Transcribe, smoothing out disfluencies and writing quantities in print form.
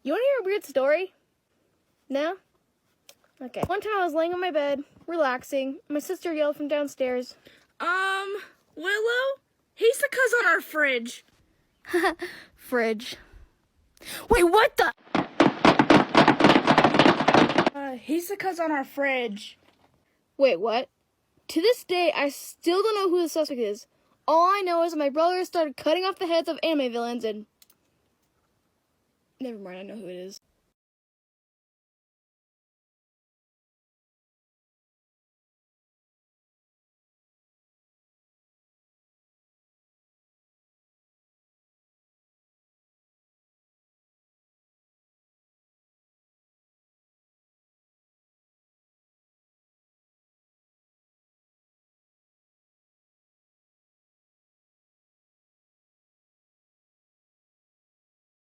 You want to hear a weird story? No? Okay. One time I was laying on my bed, relaxing. My sister yelled from downstairs. Willow? Hisoka's on our fridge. Fridge. Wait, what the? Hisoka's on our fridge. Wait, what? To this day, I still don't know who the suspect is. All I know is my brother started cutting off the heads of anime villains and... Never mind, I know who it is.